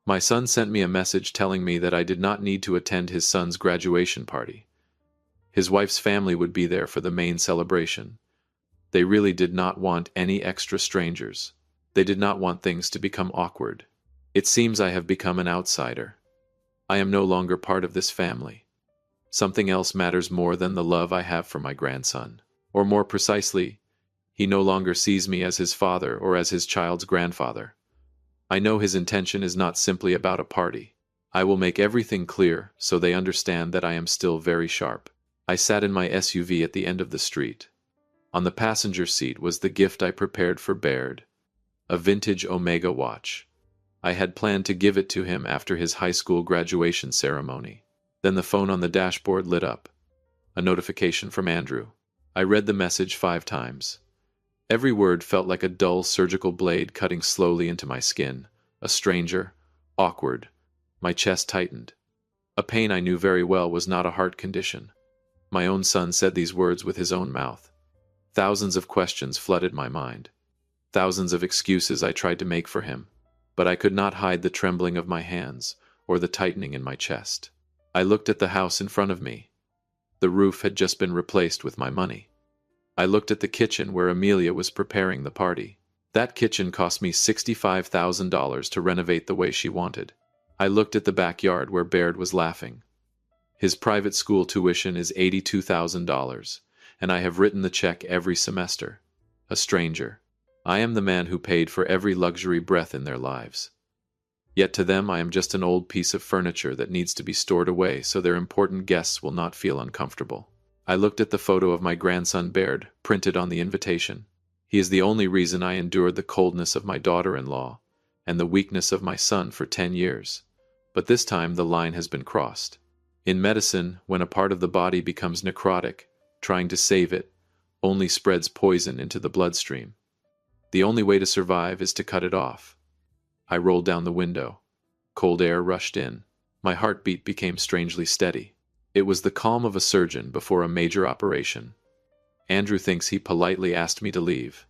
My son sent me a message telling me that I did not need to attend his son's graduation party. His wife's family would be there for the main celebration. They really did not want any extra strangers. They did not want things to become awkward. It seems I have become an outsider. I am no longer part of this family. Something else matters more than the love I have for my grandson. Or more precisely, he no longer sees me as his father or as his child's grandfather. I know his intention is not simply about a party. I will make everything clear so they understand that I am still very sharp. I sat in my SUV at the end of the street. On the passenger seat was the gift I prepared for Baird, a vintage Omega watch. I had planned to give it to him after his high school graduation ceremony. Then the phone on the dashboard lit up. A notification from Andrew. I read the message 5 times. Every word felt like a dull surgical blade cutting slowly into my skin. A stranger, awkward. My chest tightened. A pain I knew very well was not a heart condition. My own son said these words with his own mouth. Thousands of questions flooded my mind. Thousands of excuses I tried to make for him. But I could not hide the trembling of my hands or the tightening in my chest. I looked at the house in front of me. The roof had just been replaced with my money. I looked at the kitchen where Amelia was preparing the party. That kitchen cost me $65,000 to renovate the way she wanted. I looked at the backyard where Baird was laughing. His private school tuition is $82,000, and I have written the check every semester. A stranger. I am the man who paid for every luxury breath in their lives. Yet to them I am just an old piece of furniture that needs to be stored away so their important guests will not feel uncomfortable. I looked at the photo of my grandson Baird, printed on the invitation. He is the only reason I endured the coldness of my daughter-in-law and the weakness of my son for 10 years. But this time the line has been crossed. In medicine, when a part of the body becomes necrotic, trying to save it only spreads poison into the bloodstream. The only way to survive is to cut it off. I rolled down the window. Cold air rushed in. My heartbeat became strangely steady. It was the calm of a surgeon before a major operation. Andrew thinks he politely asked me to leave.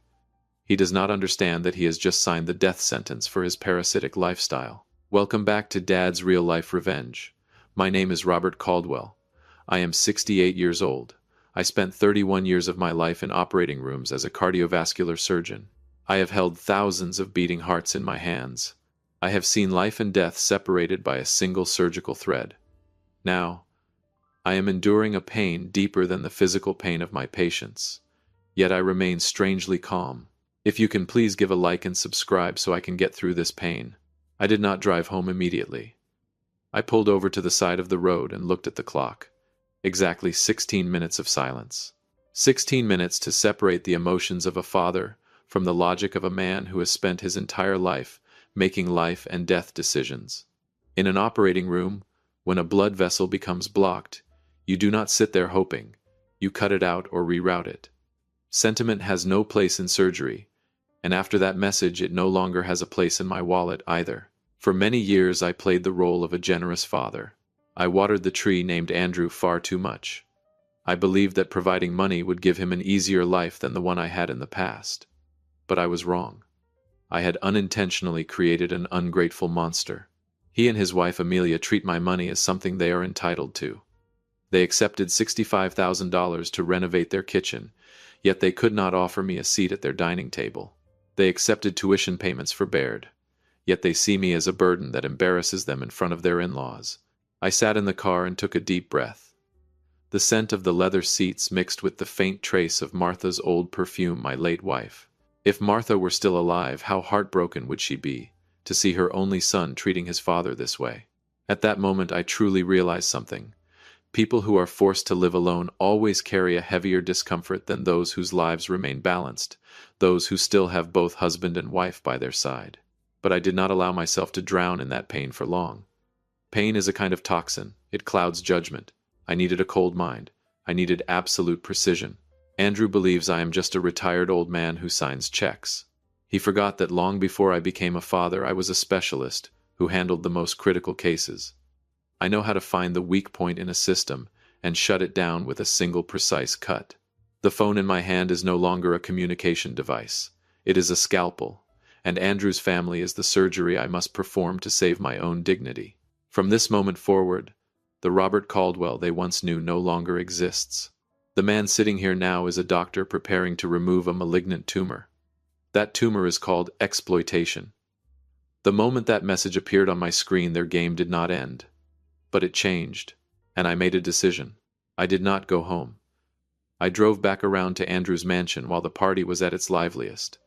He does not understand that he has just signed the death sentence for his parasitic lifestyle. Welcome back to Dad's Real Life Revenge. My name is Robert Caldwell. I am 68 years old. I spent 31 years of my life in operating rooms as a cardiovascular surgeon. I have held thousands of beating hearts in my hands. I have seen life and death separated by a single surgical thread. Now, I am enduring a pain deeper than the physical pain of my patients. Yet I remain strangely calm. If you can please give a like and subscribe so I can get through this pain. I did not drive home immediately. I pulled over to the side of the road and looked at the clock. Exactly 16 minutes of silence. 16 minutes to separate the emotions of a father from the logic of a man who has spent his entire life making life and death decisions. In an operating room, when a blood vessel becomes blocked, you do not sit there hoping. You cut it out or reroute it. Sentiment has no place in surgery, and after that message it no longer has a place in my wallet either. For many years I played the role of a generous father. I watered the tree named Andrew far too much. I believed that providing money would give him an easier life than the one I had in the past. But I was wrong. I had unintentionally created an ungrateful monster. He and his wife Amelia treat my money as something they are entitled to. They accepted $65,000 to renovate their kitchen, yet they could not offer me a seat at their dining table. They accepted tuition payments for Baird, yet they see me as a burden that embarrasses them in front of their in-laws. I sat in the car and took a deep breath. The scent of the leather seats mixed with the faint trace of Martha's old perfume, my late wife. If Martha were still alive, how heartbroken would she be to see her only son treating his father this way? At that moment I truly realized something. People who are forced to live alone always carry a heavier discomfort than those whose lives remain balanced, those who still have both husband and wife by their side. But I did not allow myself to drown in that pain for long. Pain is a kind of toxin. It clouds judgment. I needed a cold mind. I needed absolute precision. Andrew believes I am just a retired old man who signs checks. He forgot that long before I became a father, I was a specialist who handled the most critical cases. I know how to find the weak point in a system and shut it down with a single precise cut. The phone in my hand is no longer a communication device. It is a scalpel, and Andrew's family is the surgery I must perform to save my own dignity. From this moment forward, the Robert Caldwell they once knew no longer exists. The man sitting here now is a doctor preparing to remove a malignant tumor. That tumor is called exploitation. The moment that message appeared on my screen, their game did not end. But it changed, and I made a decision. I did not go home. I drove back around to Andrew's mansion while the party was at its liveliest.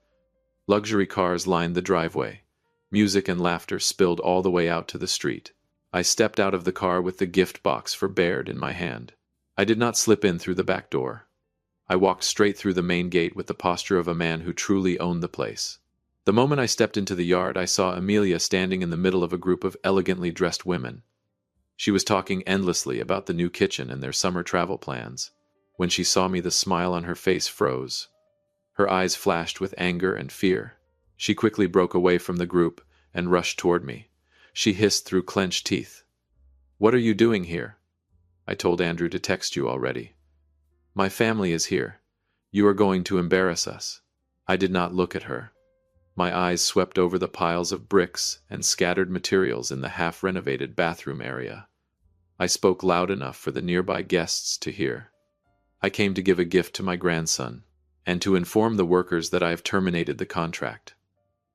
Luxury cars lined the driveway. Music and laughter spilled all the way out to the street. I stepped out of the car with the gift box for Baird in my hand. I did not slip in through the back door. I walked straight through the main gate with the posture of a man who truly owned the place. The moment I stepped into the yard, I saw Amelia standing in the middle of a group of elegantly dressed women. She was talking endlessly about the new kitchen and their summer travel plans. When she saw me, the smile on her face froze. Her eyes flashed with anger and fear. She quickly broke away from the group and rushed toward me. She hissed through clenched teeth. "What are you doing here? I told Andrew to text you already. My family is here. You are going to embarrass us." I did not look at her. My eyes swept over the piles of bricks and scattered materials in the half-renovated bathroom area. I spoke loud enough for the nearby guests to hear. "I came to give a gift to my grandson, and to inform the workers that I have terminated the contract.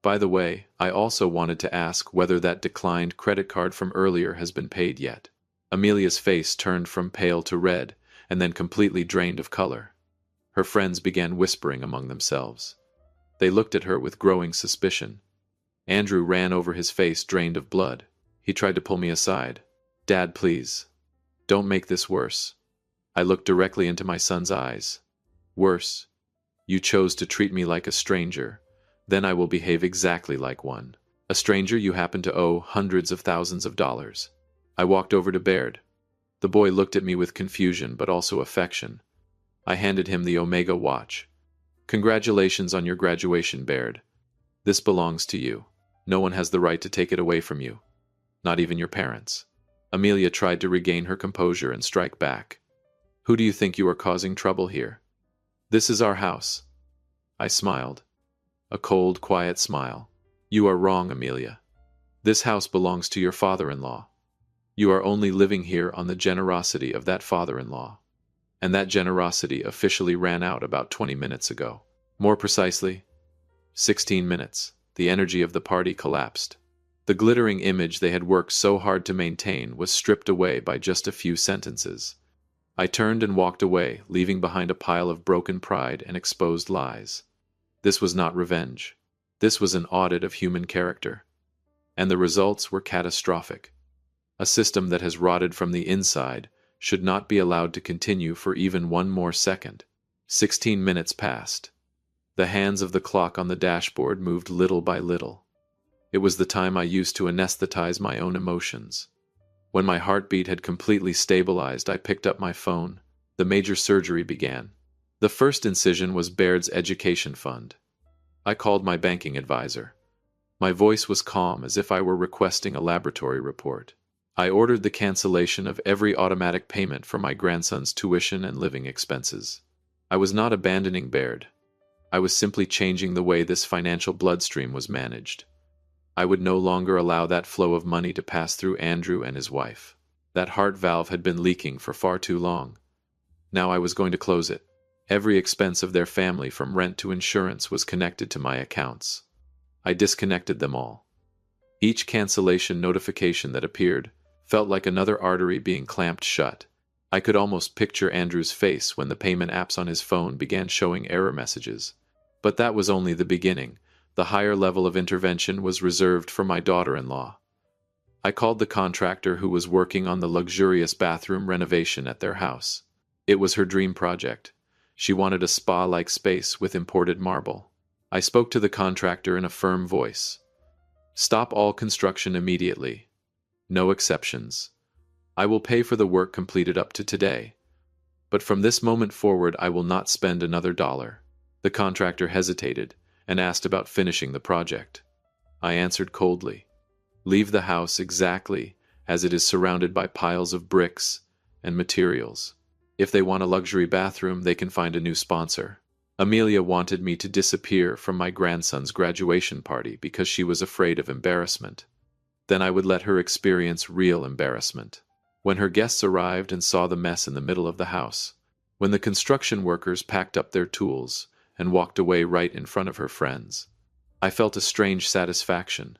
By the way, I also wanted to ask whether that declined credit card from earlier has been paid yet." Amelia's face turned from pale to red, and then completely drained of color. Her friends began whispering among themselves. They looked at her with growing suspicion. Andrew ran over his face, drained of blood. He tried to pull me aside. "Dad, please. Don't make this worse." I looked directly into my son's eyes. "Worse? You chose to treat me like a stranger. Then I will behave exactly like one. A stranger you happen to owe hundreds of thousands of dollars." I walked over to Baird. The boy looked at me with confusion but also affection. I handed him the Omega watch. "Congratulations on your graduation, Baird. This belongs to you. No one has the right to take it away from you. Not even your parents." Amelia tried to regain her composure and strike back. "Who do you think you are causing trouble here? This is our house." I smiled. A cold, quiet smile. "You are wrong, Amelia. This house belongs to your father-in-law. You are only living here on the generosity of that father-in-law. And that generosity officially ran out about 20 minutes ago. More precisely, 16 minutes. The energy of the party collapsed. The glittering image they had worked so hard to maintain was stripped away by just a few sentences. I turned and walked away, leaving behind a pile of broken pride and exposed lies. This was not revenge. This was an audit of human character. And the results were catastrophic. A system that has rotted from the inside should not be allowed to continue for even one more second. 16 minutes passed. The hands of the clock on the dashboard moved little by little. It was the time I used to anesthetize my own emotions. When my heartbeat had completely stabilized, I picked up my phone. The major surgery began. The first incision was Baird's education fund. I called my banking advisor. My voice was calm, as if I were requesting a laboratory report. I ordered the cancellation of every automatic payment for my grandson's tuition and living expenses. I was not abandoning Baird. I was simply changing the way this financial bloodstream was managed. I would no longer allow that flow of money to pass through Andrew and his wife. That heart valve had been leaking for far too long. Now I was going to close it. Every expense of their family, from rent to insurance, was connected to my accounts. I disconnected them all. Each cancellation notification that appeared felt like another artery being clamped shut. I could almost picture Andrew's face when the payment apps on his phone began showing error messages. But that was only the beginning. The higher level of intervention was reserved for my daughter-in-law. I called the contractor who was working on the luxurious bathroom renovation at their house. It was her dream project. She wanted a spa-like space with imported marble. I spoke to the contractor in a firm voice. "Stop all construction immediately. No exceptions. I will pay for the work completed up to today. But from this moment forward, I will not spend another dollar." The contractor hesitated and asked about finishing the project. I answered coldly, "Leave the house exactly as it is, surrounded by piles of bricks and materials. If they want a luxury bathroom, they can find a new sponsor." Amelia wanted me to disappear from my grandson's graduation party because she was afraid of embarrassment. Then I would let her experience real embarrassment. When her guests arrived and saw the mess in the middle of the house, when the construction workers packed up their tools and walked away right in front of her friends, I felt a strange satisfaction.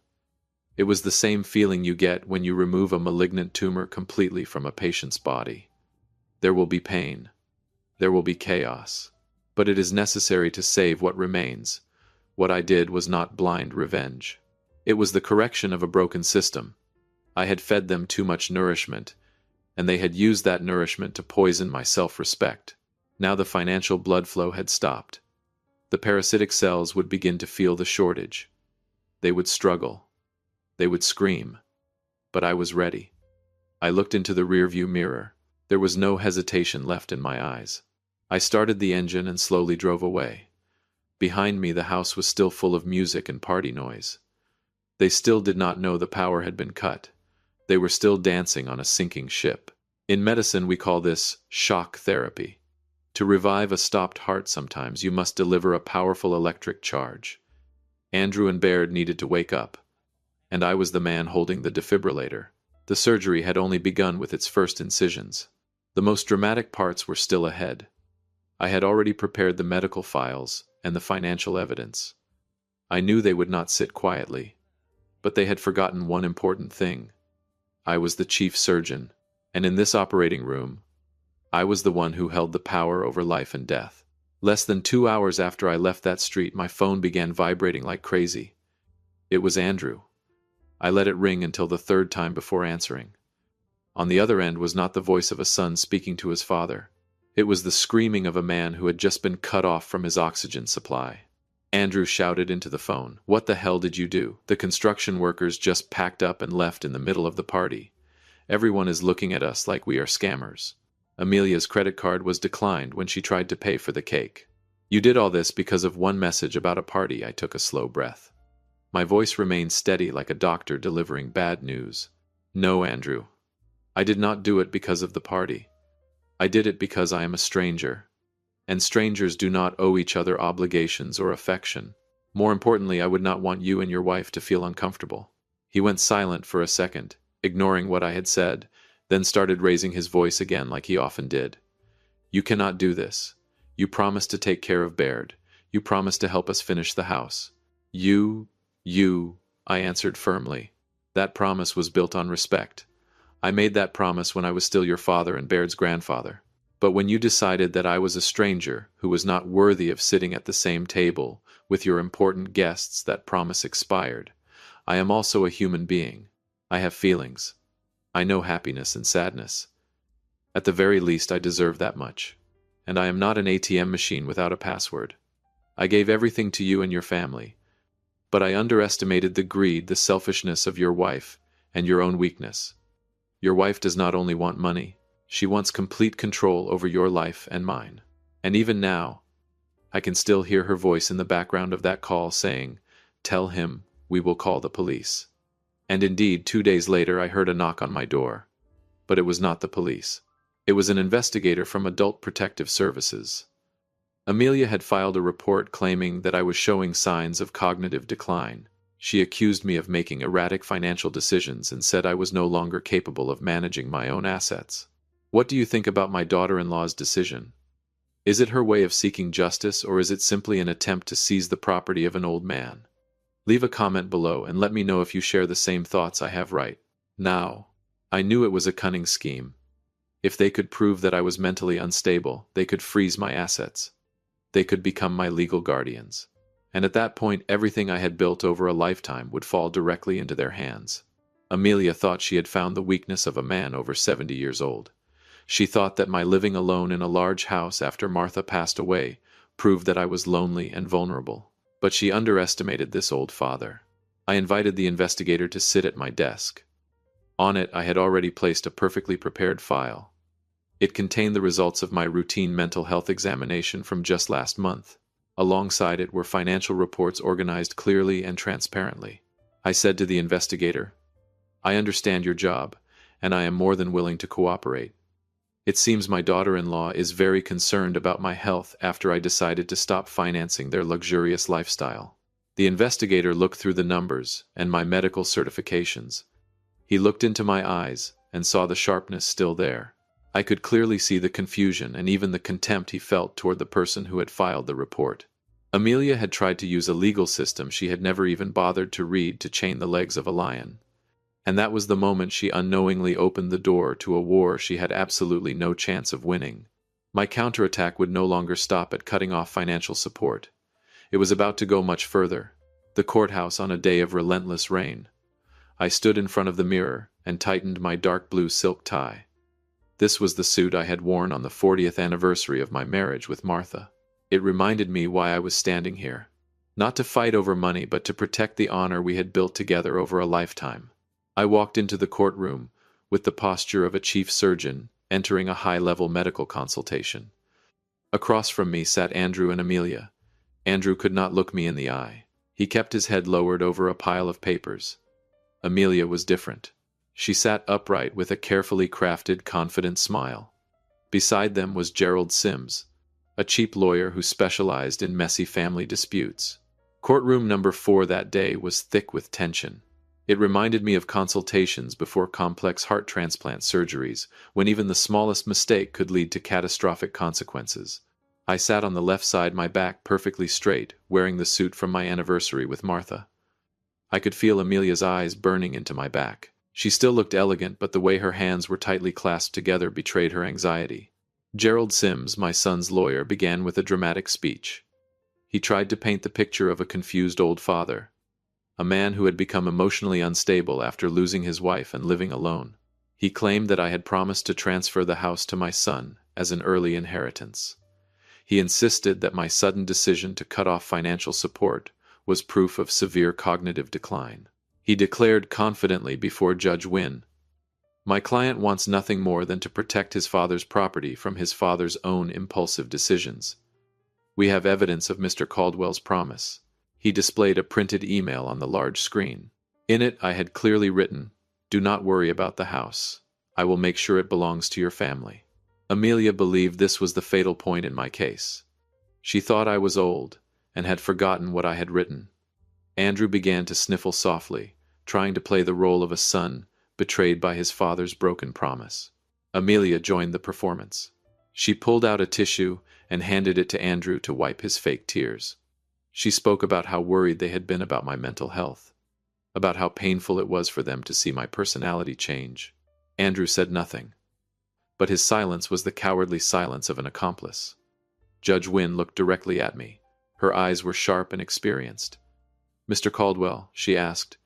It was the same feeling you get when you remove a malignant tumor completely from a patient's body. There will be pain. There will be chaos. But it is necessary to save what remains. What I did was not blind revenge. It was the correction of a broken system. I had fed them too much nourishment, and they had used that nourishment to poison my self-respect. Now the financial blood flow had stopped. The parasitic cells would begin to feel the shortage. They would struggle. They would scream. But I was ready. I looked into the rearview mirror. There was no hesitation left in my eyes. I started the engine and slowly drove away. Behind me, the house was still full of music and party noise. They still did not know the power had been cut. They were still dancing on a sinking ship. In medicine, we call this shock therapy. To revive a stopped heart, sometimes you must deliver a powerful electric charge. Andrew and Baird needed to wake up, and I was the man holding the defibrillator. The surgery had only begun with its first incisions. The most dramatic parts were still ahead. I had already prepared the medical files and the financial evidence. I knew they would not sit quietly, but they had forgotten one important thing. I was the chief surgeon, and in this operating room, I was the one who held the power over life and death. Less than 2 hours after I left that street, my phone began vibrating like crazy. It was Andrew. I let it ring until the third time before answering. On the other end was not the voice of a son speaking to his father. It was the screaming of a man who had just been cut off from his oxygen supply. Andrew shouted into the phone, "What the hell did you do? The construction workers just packed up and left in the middle of the party. Everyone is looking at us like we are scammers. Amelia's credit card was declined when she tried to pay for the cake. You did all this because of one message about a party." I took a slow breath. My voice remained steady like a doctor delivering bad news. "No, Andrew. I did not do it because of the party. I did it because I am a stranger. And strangers do not owe each other obligations or affection. More importantly, I would not want you and your wife to feel uncomfortable." He went silent for a second, ignoring what I had said, then started raising his voice again like he often did. "You cannot do this. You promised to take care of Baird. You promised to help us finish the house." You, I answered firmly. "That promise was built on respect. I made that promise when I was still your father and Baird's grandfather. But when you decided that I was a stranger who was not worthy of sitting at the same table with your important guests, that promise expired. I am also a human being. I have feelings. I know happiness and sadness. At the very least, I deserve that much. And I am not an ATM machine without a password. I gave everything to you and your family. But I underestimated the greed, the selfishness of your wife, and your own weakness. Your wife does not only want money, she wants complete control over your life and mine. And even now, I can still hear her voice in the background of that call saying, 'Tell him we will call the police.' And indeed, 2 days later, I heard a knock on my door. But it was not the police. It was an investigator from Adult Protective Services. Amelia had filed a report claiming that I was showing signs of cognitive decline. She accused me of making erratic financial decisions and said I was no longer capable of managing my own assets. What do you think about my daughter-in-law's decision? Is it her way of seeking justice, or is it simply an attempt to seize the property of an old man? Leave a comment below and let me know if you share the same thoughts I have right now. I knew it was a cunning scheme. If they could prove that I was mentally unstable, they could freeze my assets. They could become my legal guardians. And at that point, everything I had built over a lifetime would fall directly into their hands. Amelia thought she had found the weakness of a man over 70 years old. She thought that my living alone in a large house after Martha passed away proved that I was lonely and vulnerable. But she underestimated this old father. I invited the investigator to sit at my desk. On it, I had already placed a perfectly prepared file. It contained the results of my routine mental health examination from just last month. Alongside it were financial reports organized clearly and transparently. I said to the investigator, "I understand your job, and I am more than willing to cooperate. It seems my daughter-in-law is very concerned about my health after I decided to stop financing their luxurious lifestyle. The investigator looked through the numbers and my medical certifications. He looked into my eyes and saw the sharpness still there. I could clearly see the confusion and even the contempt he felt toward the person who had filed the report. Amelia had tried to use a legal system she had never even bothered to read to chain the legs of a lion. And that was the moment she unknowingly opened the door to a war she had absolutely no chance of winning. My counterattack would no longer stop at cutting off financial support. It was about to go much further. The courthouse on a day of relentless rain. I stood in front of the mirror and tightened my dark blue silk tie. This was the suit I had worn on the 40th anniversary of my marriage with Martha. It reminded me why I was standing here. Not to fight over money, but to protect the honor we had built together over a lifetime. I walked into the courtroom with the posture of a chief surgeon entering a high-level medical consultation. Across from me sat Andrew and Amelia. Andrew could not look me in the eye. He kept his head lowered over a pile of papers. Amelia was different. She sat upright with a carefully crafted, confident smile. Beside them was Gerald Sims, a cheap lawyer who specialized in messy family disputes. Courtroom number 4 that day was thick with tension. It reminded me of consultations before complex heart transplant surgeries, when even the smallest mistake could lead to catastrophic consequences. I sat on the left side, my back perfectly straight, wearing the suit from my anniversary with Martha. I could feel Amelia's eyes burning into my back. She still looked elegant, but the way her hands were tightly clasped together betrayed her anxiety. Gerald Sims, my son's lawyer, began with a dramatic speech. He tried to paint the picture of a confused old father, a man who had become emotionally unstable after losing his wife and living alone. He claimed that I had promised to transfer the house to my son as an early inheritance. He insisted that my sudden decision to cut off financial support was proof of severe cognitive decline. He declared confidently before Judge Wynn, "My client wants nothing more than to protect his father's property from his father's own impulsive decisions. We have evidence of Mr. Caldwell's promise." He displayed a printed email on the large screen. In it I had clearly written, "Do not worry about the house. I will make sure it belongs to your family." Amelia believed this was the fatal point in my case. She thought I was old and had forgotten what I had written. Andrew began to sniffle softly, trying to play the role of a son betrayed by his father's broken promise. Amelia joined the performance. She pulled out a tissue and handed it to Andrew to wipe his fake tears. She spoke about how worried they had been about my mental health, about how painful it was for them to see my personality change. Andrew said nothing, but his silence was the cowardly silence of an accomplice. Judge Wynn looked directly at me. Her eyes were sharp and experienced. "Mr. Caldwell," she asked,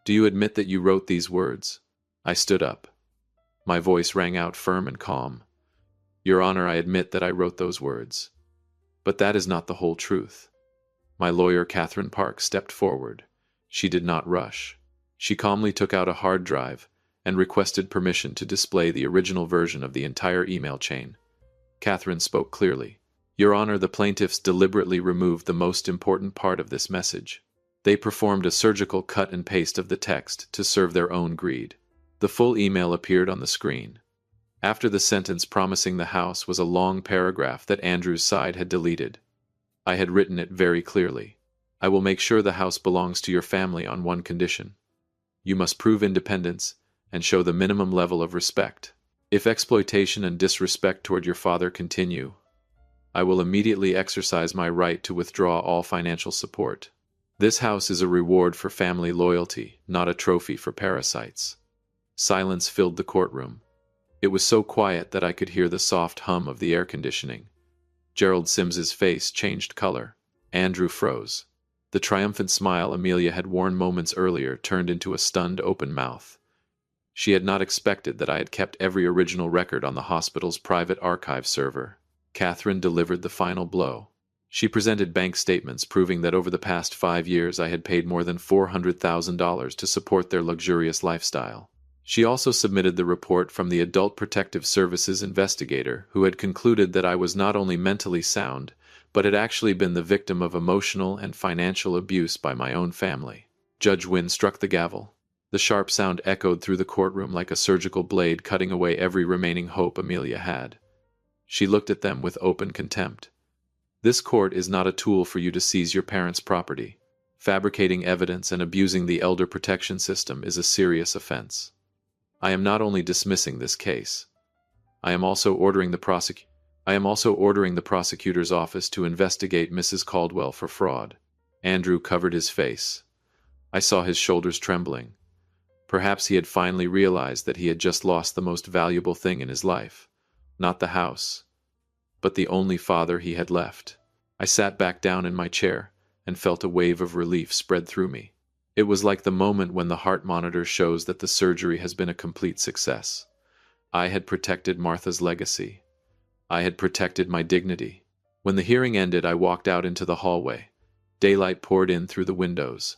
"do you admit that you wrote these words?" I stood up. My voice rang out firm and calm. "Your Honor, I admit that I wrote those words. But that is not the whole truth." My lawyer, Catherine Park, stepped forward. She did not rush. She calmly took out a hard drive and requested permission to display the original version of the entire email chain. Catherine spoke clearly. "Your Honor, the plaintiffs deliberately removed the most important part of this message. They performed a surgical cut and paste of the text to serve their own greed." The full email appeared on the screen. After the sentence promising the house was a long paragraph that Andrew's side had deleted. I had written it very clearly. "I will make sure the house belongs to your family on one condition. You must prove independence and show the minimum level of respect. If exploitation and disrespect toward your father continue, I will immediately exercise my right to withdraw all financial support. This house is a reward for family loyalty, not a trophy for parasites." Silence filled the courtroom. It was so quiet that I could hear the soft hum of the air conditioning. Gerald Sims's face changed color. Andrew froze. The triumphant smile Amelia had worn moments earlier turned into a stunned open mouth. She had not expected that I had kept every original record on the hospital's private archive server. Catherine delivered the final blow. She presented bank statements proving that over the past 5 years I had paid more than $400,000 to support their luxurious lifestyle. She also submitted the report from the Adult Protective Services investigator, who had concluded that I was not only mentally sound, but had actually been the victim of emotional and financial abuse by my own family. Judge Wynn struck the gavel. The sharp sound echoed through the courtroom like a surgical blade cutting away every remaining hope Amelia had. She looked at them with open contempt. This court is not a tool for you to seize your parents' property. Fabricating evidence and abusing the elder protection system is a serious offense. I am not only dismissing this case. I am also ordering the prosecutor's office to investigate Mrs. Caldwell for fraud. Andrew covered his face. I saw his shoulders trembling. Perhaps he had finally realized that he had just lost the most valuable thing in his life. Not the house, but the only father he had left. I sat back down in my chair and felt a wave of relief spread through me. It was like the moment when the heart monitor shows that the surgery has been a complete success. I had protected Martha's legacy. I had protected my dignity. When the hearing ended, I walked out into the hallway. Daylight poured in through the windows.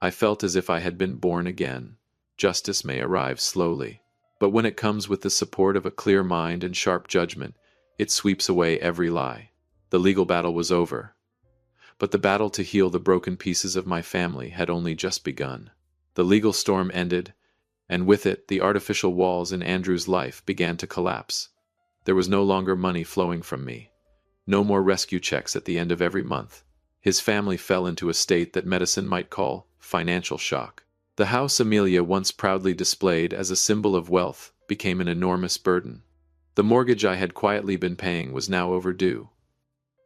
I felt as if I had been born again. Justice may arrive slowly, but when it comes with the support of a clear mind and sharp judgment, it sweeps away every lie. The legal battle was over, but the battle to heal the broken pieces of my family had only just begun. The legal storm ended, and with it, the artificial walls in Andrew's life began to collapse. There was no longer money flowing from me. No more rescue checks at the end of every month. His family fell into a state that medicine might call financial shock. The house Amelia once proudly displayed as a symbol of wealth became an enormous burden. The mortgage I had quietly been paying was now overdue.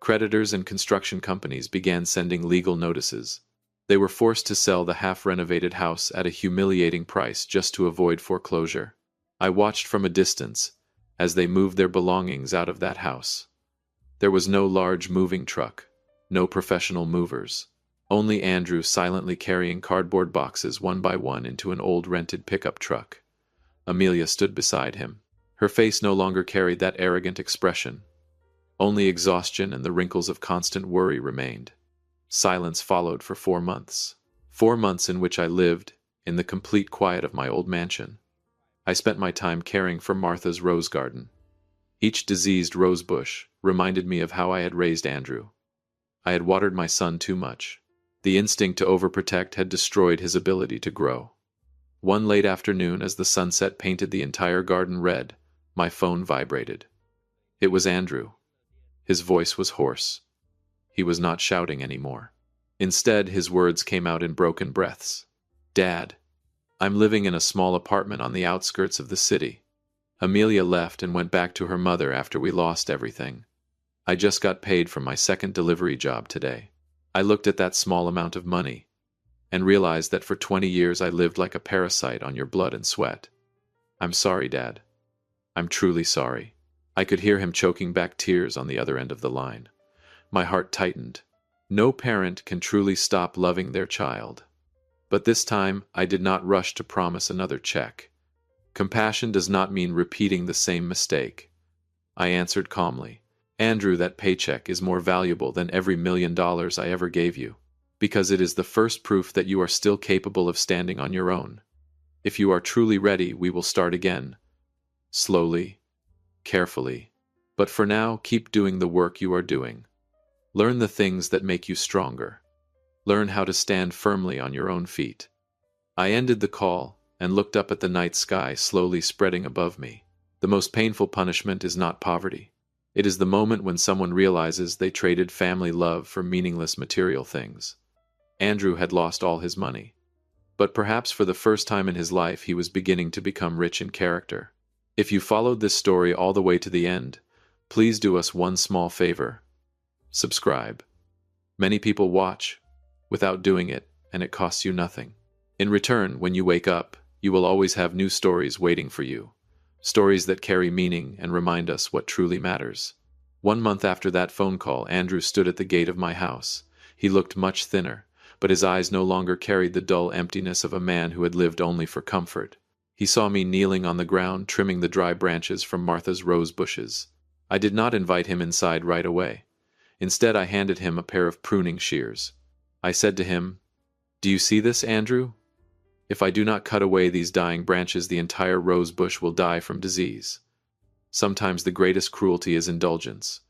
Creditors and construction companies began sending legal notices. They were forced to sell the half-renovated house at a humiliating price just to avoid foreclosure. I watched from a distance as they moved their belongings out of that house. There was no large moving truck, no professional movers. Only Andrew silently carrying cardboard boxes one by one into an old rented pickup truck. Amelia stood beside him. Her face no longer carried that arrogant expression. Only exhaustion and the wrinkles of constant worry remained. Silence followed for 4 months. 4 months in which I lived in the complete quiet of my old mansion. I spent my time caring for Martha's rose garden. Each diseased rose bush reminded me of how I had raised Andrew. I had watered my son too much. The instinct to overprotect had destroyed his ability to grow. One late afternoon, as the sunset painted the entire garden red, my phone vibrated. It was Andrew. His voice was hoarse. He was not shouting anymore. Instead, his words came out in broken breaths. "Dad, I'm living in a small apartment on the outskirts of the city. Amelia left and went back to her mother after we lost everything. I just got paid from my second delivery job today." I looked at that small amount of money and realized that for 20 years I lived like a parasite on your blood and sweat. "I'm sorry, Dad. I'm truly sorry." I could hear him choking back tears on the other end of the line. My heart tightened. No parent can truly stop loving their child. But this time, I did not rush to promise another check. Compassion does not mean repeating the same mistake. I answered calmly, "Andrew, that paycheck is more valuable than every $1 million I ever gave you, because it is the first proof that you are still capable of standing on your own. If you are truly ready, we will start again. Slowly, carefully. But for now, keep doing the work you are doing. Learn the things that make you stronger. Learn how to stand firmly on your own feet." I ended the call and looked up at the night sky slowly spreading above me. The most painful punishment is not poverty. It is the moment when someone realizes they traded family love for meaningless material things. Andrew had lost all his money. But perhaps for the first time in his life he was beginning to become rich in character. If you followed this story all the way to the end, please do us one small favor. Subscribe. Many people watch without doing it, and it costs you nothing. In return, when you wake up, you will always have new stories waiting for you. Stories that carry meaning and remind us what truly matters. 1 month after that phone call, Andrew stood at the gate of my house. He looked much thinner, but his eyes no longer carried the dull emptiness of a man who had lived only for comfort. He saw me kneeling on the ground, trimming the dry branches from Martha's rose bushes. I did not invite him inside right away. Instead, I handed him a pair of pruning shears. I said to him, "Do you see this, Andrew? If I do not cut away these dying branches, the entire rose bush will die from disease. Sometimes the greatest cruelty is indulgence,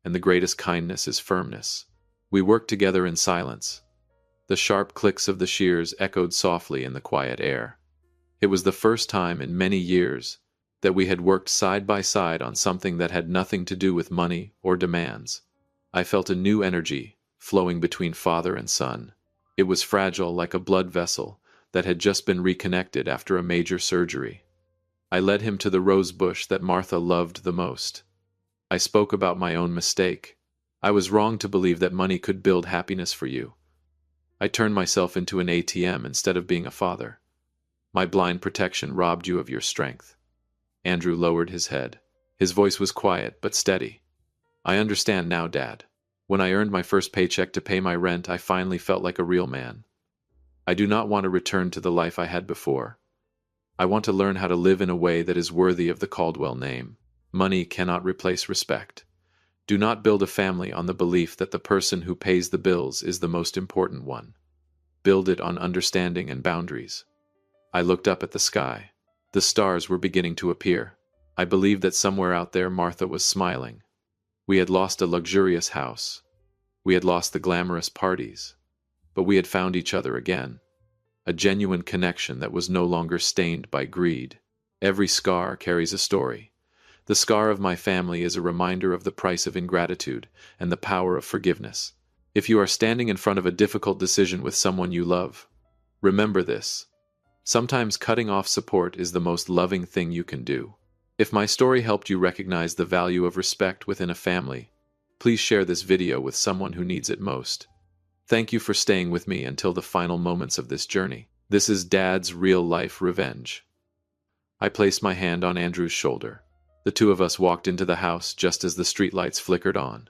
and the greatest kindness is firmness." We worked together in silence. The sharp clicks of the shears echoed softly in the quiet air. It was the first time in many years that we had worked side by side on something that had nothing to do with money or demands. I felt a new energy flowing between father and son. It was fragile like a blood vessel that had just been reconnected after a major surgery. I led him to the rose bush that Martha loved the most. I spoke about my own mistake. I was wrong to believe that money could build happiness for you. I turned myself into an ATM instead of being a father. My blind protection robbed you of your strength. Andrew lowered his head. His voice was quiet but steady. I understand now, Dad. When I earned my first paycheck to pay my rent, I finally felt like a real man. I do not want to return to the life I had before. I want to learn how to live in a way that is worthy of the Caldwell name. Money cannot replace respect. Do not build a family on the belief that the person who pays the bills is the most important one. Build it on understanding and boundaries. I looked up at the sky. The stars were beginning to appear. I believed that somewhere out there Martha was smiling. We had lost a luxurious house. We had lost the glamorous parties. But we had found each other again. A genuine connection that was no longer stained by greed. Every scar carries a story. The scar of my family is a reminder of the price of ingratitude and the power of forgiveness. If you are standing in front of a difficult decision with someone you love, remember this. Sometimes cutting off support is the most loving thing you can do. If my story helped you recognize the value of respect within a family, please share this video with someone who needs it most. Thank you for staying with me until the final moments of this journey. This is Dad's real-life revenge. I placed my hand on Andrew's shoulder. The two of us walked into the house just as the streetlights flickered on.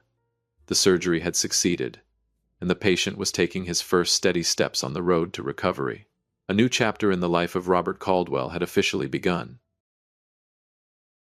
The surgery had succeeded, and the patient was taking his first steady steps on the road to recovery. A new chapter in the life of Robert Caldwell had officially begun.